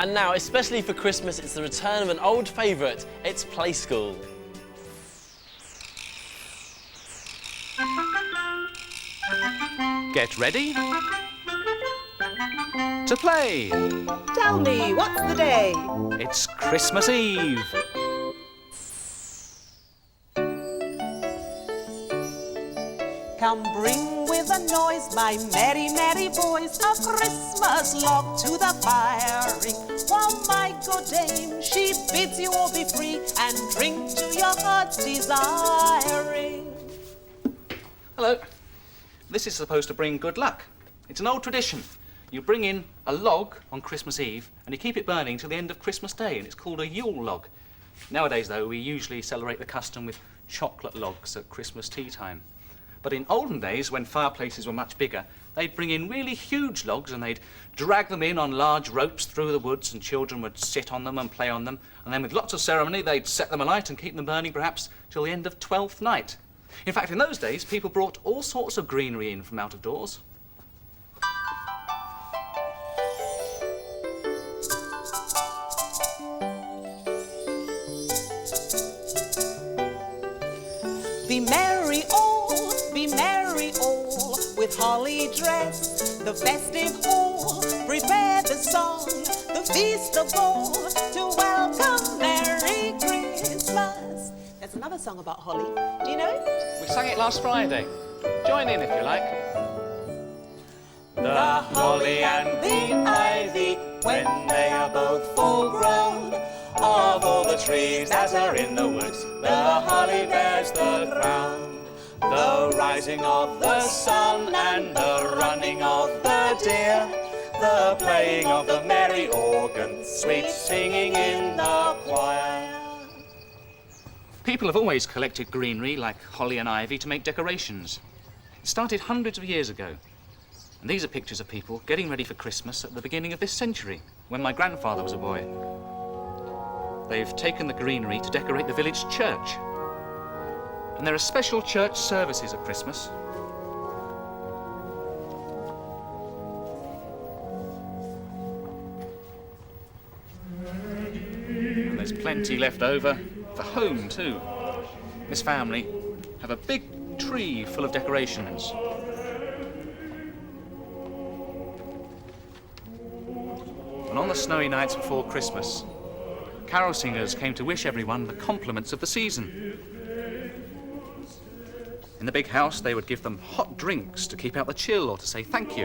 And now, especially for Christmas, it's the return of an old favourite. It's Play School. Get ready to play. Tell me, what's the day? It's Christmas Eve. Come bring with a noise, my merry, merry boys, a Christmas log to the firing. While my good dame, she bids you all be free and drink to your heart's desiring. Hello. This is supposed to bring good luck. It's an old tradition. You bring in a log on Christmas Eve and you keep it burning till the end of Christmas Day, and it's called a Yule log. Nowadays, though, we usually celebrate the custom with chocolate logs at Christmas tea time. But in olden days, when fireplaces were much bigger, they'd bring in really huge logs and they'd drag them in on large ropes through the woods, and children would sit on them and play on them. And then with lots of ceremony, they'd set them alight and keep them burning perhaps till the end of Twelfth Night. In fact, in those days, people brought all sorts of greenery in from out of doors. Be merry all, with holly dress, the festive hall, prepare the song, the feast of all, to welcome Merry Christmas. There's another song about holly. Do you know it? We sang it last Friday. Join in if you like. The holly and the ivy, when they are both full grown, of all the trees that are in the woods, the holly bears the crown. The rising of the sun and the running of the deer, the playing of the merry organ, sweet singing in the choir. People have always collected greenery like holly and ivy to make decorations. It started hundreds of years ago. And these are pictures of people getting ready for Christmas at the beginning of this century, when my grandfather was a boy. They've taken the greenery to decorate the village church. And there are special church services at Christmas. And there's plenty left over for home too. This family have a big tree full of decorations. And on the snowy nights before Christmas, carol singers came to wish everyone the compliments of the season. In the big house, they would give them hot drinks to keep out the chill or to say thank you.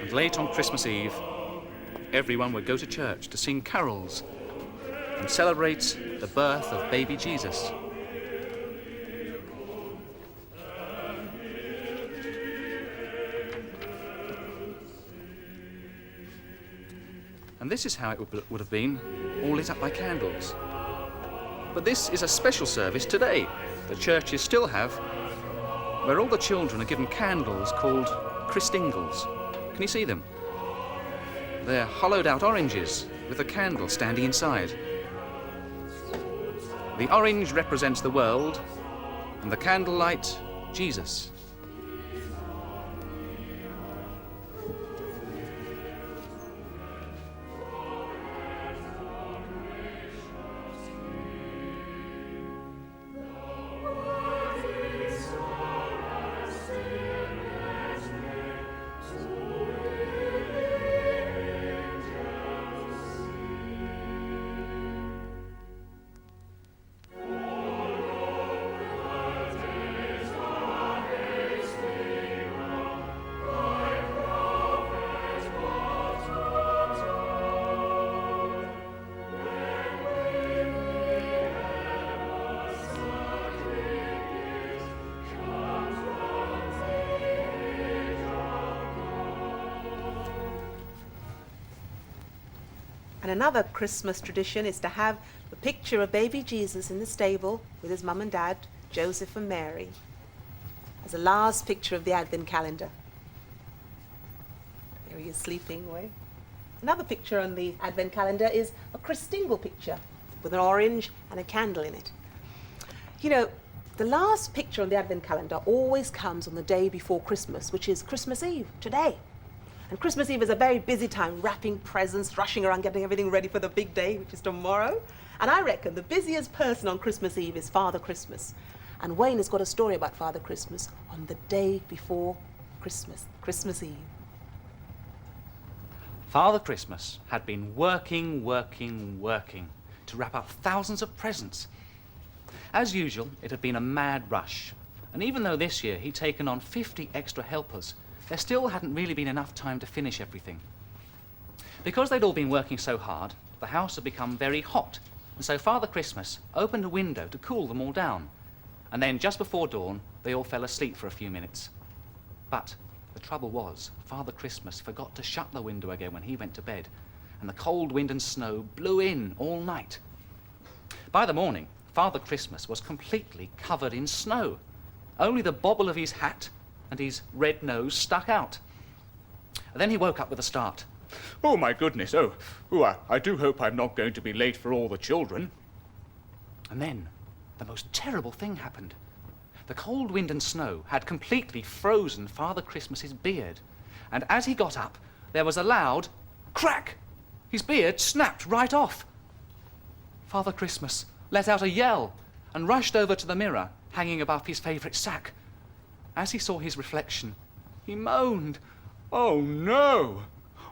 And late on Christmas Eve, everyone would go to church to sing carols and celebrate the birth of baby Jesus. And this is how it would have been, all lit up by candles. But this is a special service today that churches still have, where all the children are given candles called Christingles. Can you see them? They're hollowed out oranges with a candle standing inside. The orange represents the world, and the candlelight, Jesus. And another Christmas tradition is to have the picture of baby Jesus in the stable with his mum and dad, Joseph and Mary, as a last picture of the Advent calendar. There he is sleeping away. Another picture on the Advent calendar is a Christingle picture with an orange and a candle in it. You know, The last picture on the Advent calendar always comes on the day before Christmas, which is Christmas Eve, today. And Christmas Eve is a very busy time, wrapping presents, rushing around, getting everything ready for the big day, which is tomorrow. And I reckon the busiest person on Christmas Eve is Father Christmas. And Wayne has got a story about Father Christmas on the day before Christmas, Christmas Eve. Father Christmas had been working to wrap up thousands of presents. As usual, it had been a mad rush. And even though this year he'd taken on 50 extra helpers, there still hadn't really been enough time to finish everything. Because they'd all been working so hard, the house had become very hot, and so Father Christmas opened a window to cool them all down. And then, just before dawn, they all fell asleep for a few minutes. But the trouble was, Father Christmas forgot to shut the window again when he went to bed, and the cold wind and snow blew in all night. By the morning, Father Christmas was completely covered in snow. Only the bobble of his hat and his red nose stuck out. And then he woke up with a start. Oh, my goodness. I do hope I'm not going to be late for all the children. And then the most terrible thing happened. The cold wind and snow had completely frozen Father Christmas's beard. And as he got up, there was a loud crack. His beard snapped right off. Father Christmas let out a yell and rushed over to the mirror hanging above his favourite sack. As he saw his reflection, he moaned. Oh, no.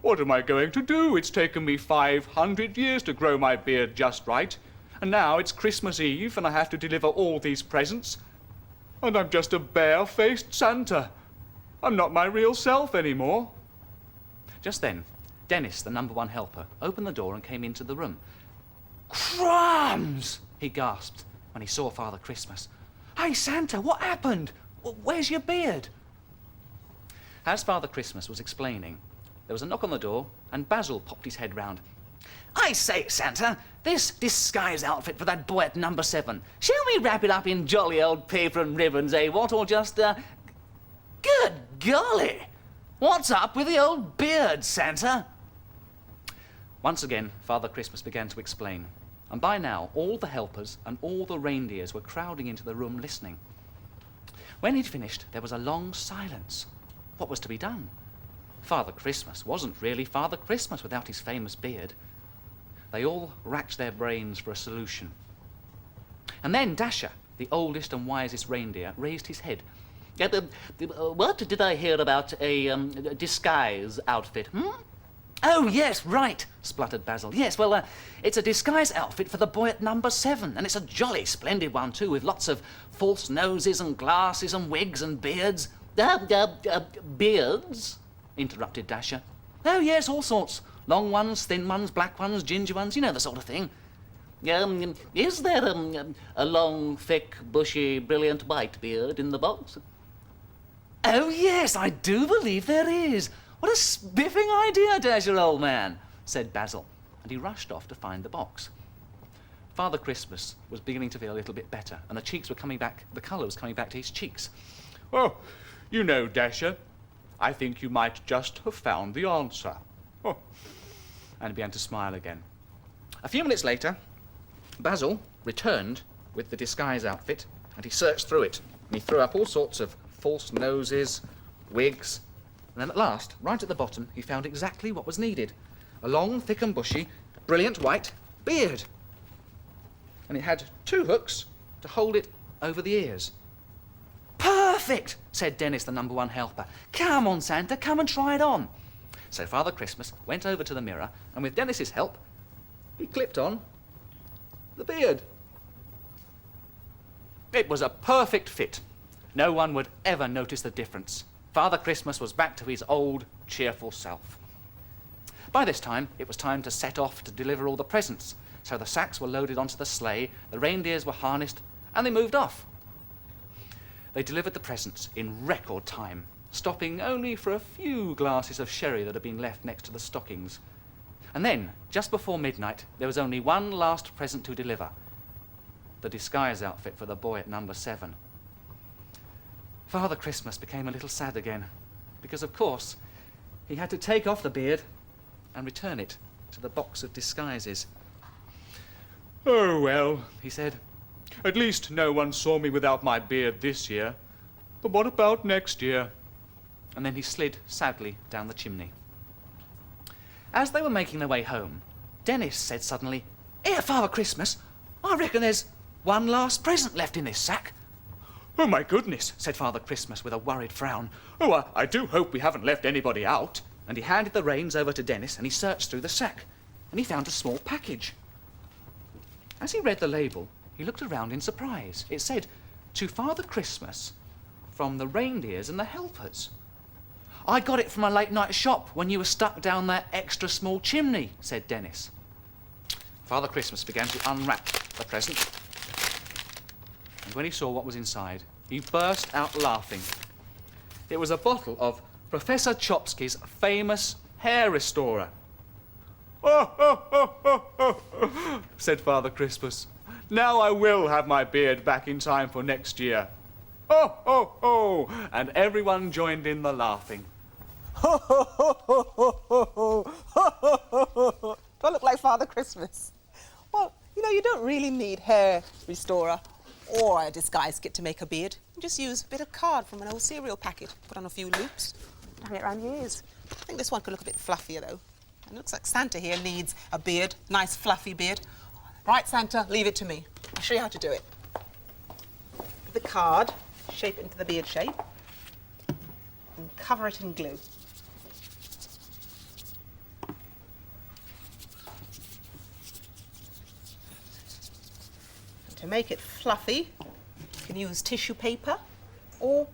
What am I going to do? It's taken me 500 years to grow my beard just right. And now it's Christmas Eve and I have to deliver all these presents. And I'm just a bare-faced Santa. I'm not my real self anymore. Just then, Dennis, the number one helper, opened the door and came into the room. Crumbs! He gasped when he saw Father Christmas. Hey, Santa, what happened? Where's your beard? As Father Christmas was explaining, there was a knock on the door and Basil popped his head round. I say, Santa, this disguise outfit for that boy at number 7, shall we wrap it up in jolly old paper and ribbons, eh, what? Or just, Good golly! What's up with the old beard, Santa? Once again, Father Christmas began to explain, and by now all the helpers and all the reindeers were crowding into the room listening. When he'd finished, there was a long silence. What was to be done? Father Christmas wasn't really Father Christmas without his famous beard. They all racked their brains for a solution. And then Dasher, the oldest and wisest reindeer, raised his head. What did I hear about a disguise outfit? Oh, yes, right, spluttered Basil. Yes, well, it's a disguise outfit for the boy at number 7, and it's a jolly splendid one, too, with lots of false noses and glasses and wigs and beards. Beards? Interrupted Dasher. Oh, yes, all sorts. Long ones, thin ones, black ones, ginger ones, you know the sort of thing. Is there a long, thick, bushy, brilliant white beard in the box? Oh, yes, I do believe there is. What a spiffing idea, Dasher, old man, said Basil, and he rushed off to find the box. Father Christmas was beginning to feel a little bit better, and the cheeks were coming back, the colour was coming back to his cheeks. Oh, you know, Dasher, I think you might just have found the answer. Oh. And he began to smile again. A few minutes later, Basil returned with the disguise outfit, and he searched through it, and he threw up all sorts of false noses, wigs, and then at last, right at the bottom, he found exactly what was needed. A long, thick and bushy, brilliant white beard. And it had 2 hooks to hold it over the ears. Perfect, said Dennis, the number one helper. Come on, Santa, come and try it on. So Father Christmas went over to the mirror, and with Dennis's help, he clipped on the beard. It was a perfect fit. No one would ever notice the difference. Father Christmas was back to his old, cheerful self. By this time, it was time to set off to deliver all the presents. So the sacks were loaded onto the sleigh, the reindeers were harnessed, and they moved off. They delivered the presents in record time, stopping only for a few glasses of sherry that had been left next to the stockings. And then, just before midnight, there was only one last present to deliver. The disguise outfit for the boy at number 7. Father Christmas became a little sad again, because of course he had to take off the beard and return it to the box of disguises. Oh, well, He said, At least no one saw me without my beard this year. But what about next year? And then he slid sadly down the chimney. As they were making their way home, Dennis said suddenly, "Here, Father Christmas, I reckon there's one last present left in this sack." Oh, my goodness, said Father Christmas with a worried frown. Oh, I do hope we haven't left anybody out. And he handed the reins over to Dennis and he searched through the sack. And he found a small package. As he read the label, he looked around in surprise. It said, "To Father Christmas, from the reindeers and the helpers." "I got it from a late-night shop when you were stuck down that extra small chimney," said Dennis. Father Christmas began to unwrap the present. And when he saw what was inside, he burst out laughing. It was a bottle of Professor Chopsky's famous hair restorer. Oh, said Father Christmas. Now I will have my beard back in time for next year. Oh, and everyone joined in the laughing. Do I look like Father Christmas? Well, you know, you don't really need hair restorer or a disguise kit to make a beard. You just use a bit of card from an old cereal packet, put on a few loops, hang it around your ears. I think this one could look a bit fluffier, though. It looks like Santa here needs a beard, nice fluffy beard. Right, Santa, leave it to me. I'll show you how to do it. Put the card, shape it into the beard shape, and cover it in glue. To make it fluffy, you can use tissue paper or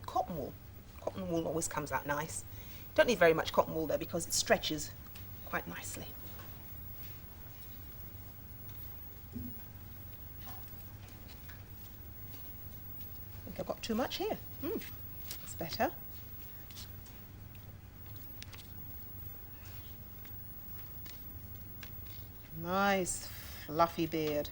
cotton wool. Cotton wool always comes out nice. You don't need very much cotton wool though because it stretches quite nicely. I think I've got too much here. That's better. Nice fluffy beard.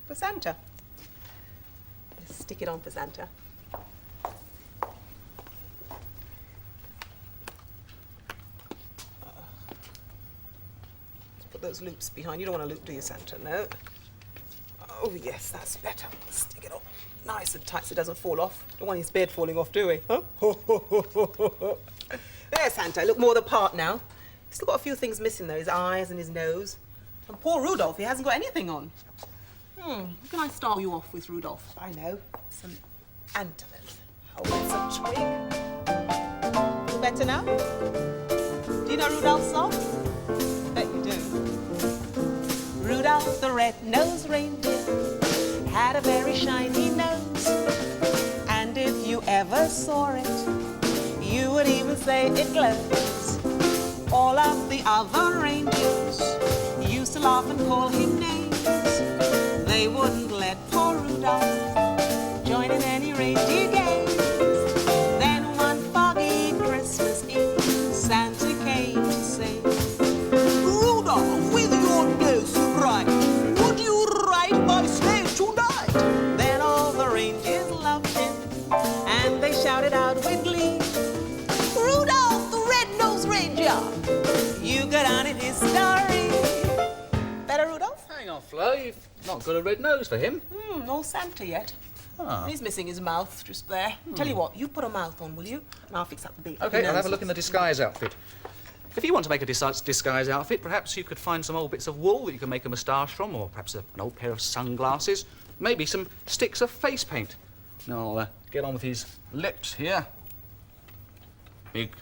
For Santa. Let's stick it on for Santa. Let's put those loops behind. You don't want a loop, do you, Santa? No. Oh, yes, that's better. Stick it on nice and tight so it doesn't fall off. Don't want his beard falling off, do we? Huh? There, Santa. Look more the part now. He's still got a few things missing, though. His eyes and his nose. And poor Rudolph, he hasn't got anything on. What can I start you off with, Rudolph? I know. Some antelopes. Oh, it's a twig. Feel better now? Do you know Rudolph's song? I bet you do. Rudolph the red-nosed reindeer had a very shiny nose. And if you ever saw it, you would even say it glows. All of the other reindeers used to laugh and call him names. They wouldn't let poor Rudolph join in any reindeer games. Then one foggy Christmas Eve, Santa came to say, "Rudolph, with your nose so bright, would you ride my sleigh tonight?" Then all the reindeers loved him, and they shouted out with glee, "Rudolph, the red-nosed reindeer, you got on in history." Better, Rudolph? Hang on, Flo, you've not got a red nose for him. No Santa yet. He's missing his mouth just there. Tell you what, you put a mouth on, will you? And I'll fix up the beard. OK, I'll have a look in the disguise outfit. If you want to make a disguise outfit, perhaps you could find some old bits of wool that you can make a moustache from, or perhaps an old pair of sunglasses, maybe some sticks of face paint. Now I'll get on with his lips here. Big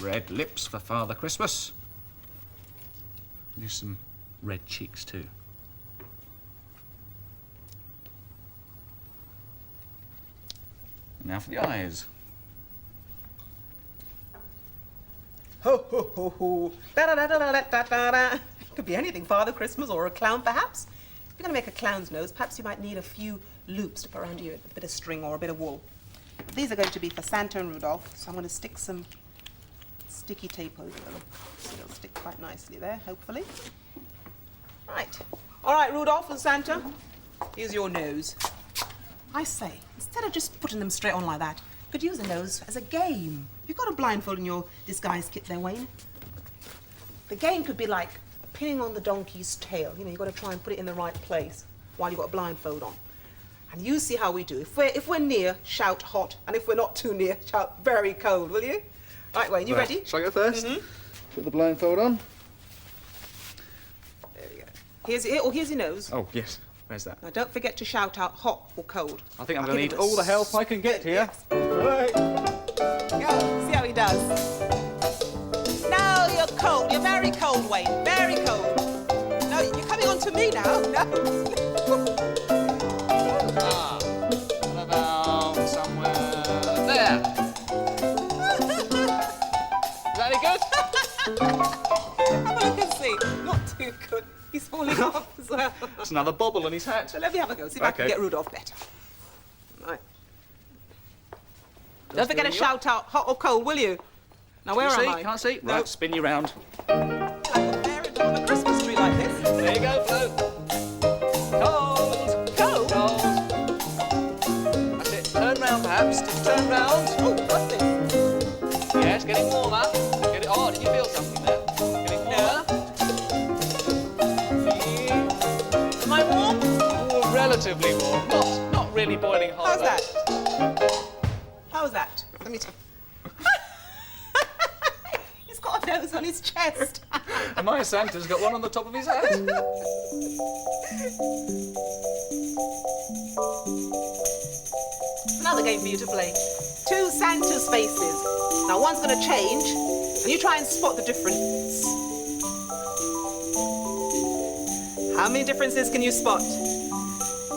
red lips for Father Christmas. There's some red cheeks too. Now for the eyes. Ho, ho, ho, ho. Da-da-da-da-da-da-da-da. Could be anything, Father Christmas or a clown, perhaps. If you're going to make a clown's nose, perhaps you might need a few loops to put around your ear, a bit of string or a bit of wool. These are going to be for Santa and Rudolph, so I'm going to stick some sticky tape over them. So it'll stick quite nicely there, hopefully. Right. All right, Rudolph and Santa, here's your nose. I say, instead of just putting them straight on like that, you could use a nose as a game. You've got a blindfold in your disguise kit there, Wayne. The game could be like pinning on the donkey's tail. You know, you've got to try and put it in the right place while you've got a blindfold on. And you see how we do. If we're near, shout hot. And if we're not too near, shout very cold, will you? Right, Wayne, you ready? Shall I go first? Mm-hmm. Put the blindfold on. There we go. Here's your nose. Oh, yes. Where's that? Now, don't forget to shout out hot or cold. I think I'm I'll going to give need him a all the help I can get here. Yes. Right. Go. See how he does. No, you're cold. You're very cold, Wayne. Very cold. No, you're coming on to me now. No. What about somewhere there? Is that any good? Have a look and see. Not too good. He's falling off as well. That's another bobble on his hat. So let me have a go. See if I can Okay. get Rudolph better. Right. Don't forget to shout out hot or cold, will you? Now, where Can am you I? see? Can't see? No. Right, spin you round. Like a fairy on a Christmas tree like this. There you go, Flo. Cold. Cold? Cold. That's it. Turn round, perhaps. Just turn round. Oh, what's this? Yes, getting warmer. Get it. Oh, did you feel something there? Getting warmer. Am I warm? Oh, relatively warm. Not really boiling hot. How's though. that? How's that? Let me tell. He's got a nose on his chest. And my Santa's got one on the top of his head. Another game for you to play. Two Santa's faces. Now one's going to change, and you try and spot the difference. How many differences can you spot?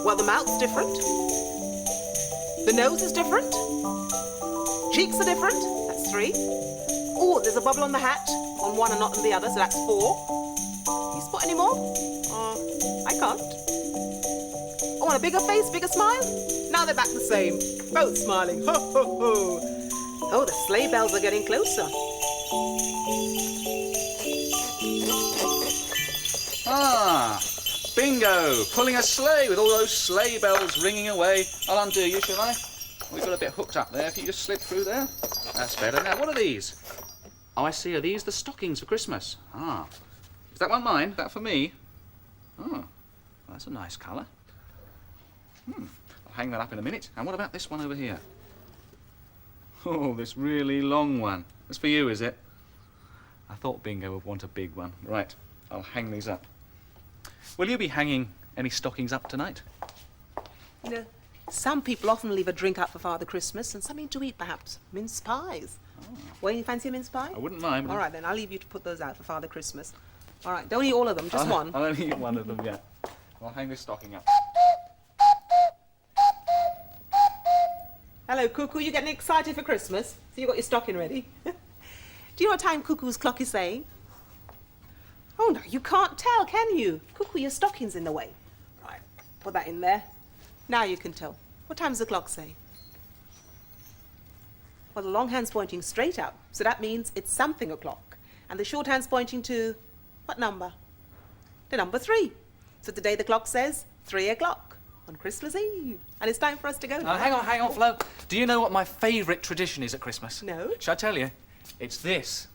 Well, the mouth's different. The nose is different. Cheeks are different. That's 3. Oh, there's a bubble on the hat, on one and not on the other, so that's 4. Can you spot any more? I can't. Oh, and a bigger face, bigger smile? Now they're back the same. Both smiling. Ho, ho, ho. Oh, the sleigh bells are getting closer. Ah, bingo! Pulling a sleigh with all those sleigh bells ringing away. I'll undo you, shall I? We've got a bit hooked up there. If you just slip through there. That's better. Now, what are these? Oh, I see. Are these the stockings for Christmas? Ah. Is that one mine? Is that for me? Oh, well, that's a nice colour. I'll hang that up in a minute. And what about this one over here? Oh, this really long one. That's for you, is it? I thought Bingo would want a big one. Right, I'll hang these up. Will you be hanging any stockings up tonight? No. Some people often leave a drink out for Father Christmas and something to eat, perhaps. Mince pies. Wayne, you fancy a mince pie? I wouldn't mind. But All right, then. I'll leave you to put those out for Father Christmas. All right, don't eat all of them, just one. I'll only eat one of them, yeah. I'll hang this stocking up. Hello, Cuckoo. You getting excited for Christmas? So you got your stocking ready? Do you know what time Cuckoo's clock is saying? Oh, no, you can't tell, can you? Cuckoo, your stocking's in the way. Right, put that in there. Now you can tell. What time does the clock say? Well, the long hand's pointing straight up, so that means it's something o'clock. And the short hand's pointing to what number? The number 3. So today the clock says 3 o'clock on Christmas Eve. And it's time for us to go. Hang on, Flo. Do you know what my favourite tradition is at Christmas? No. Shall I tell you? It's this.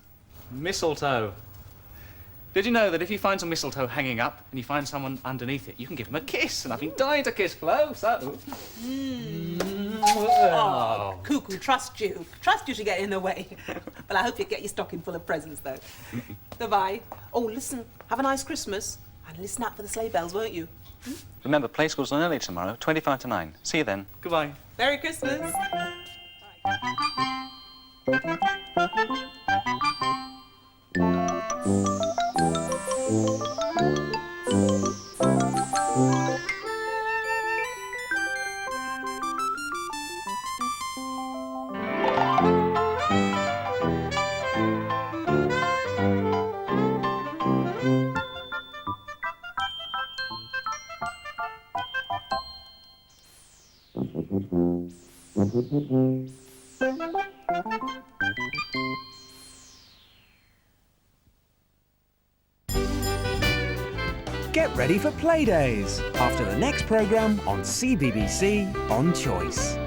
Mistletoe. Did you know that if you find some mistletoe hanging up and you find someone underneath it, you can give them a kiss? And I've been dying to kiss Flo, so... Oh, Cuckoo, trust you to get in the way. But I hope you get your stocking full of presents, though. Goodbye. Oh, listen, have a nice Christmas. And listen out for the sleigh bells, won't you? Remember, play school's on early tomorrow, 25 to 9. See you then. Goodbye. Merry Christmas. Get ready for Playdays after the next programme on CBBC On Choice.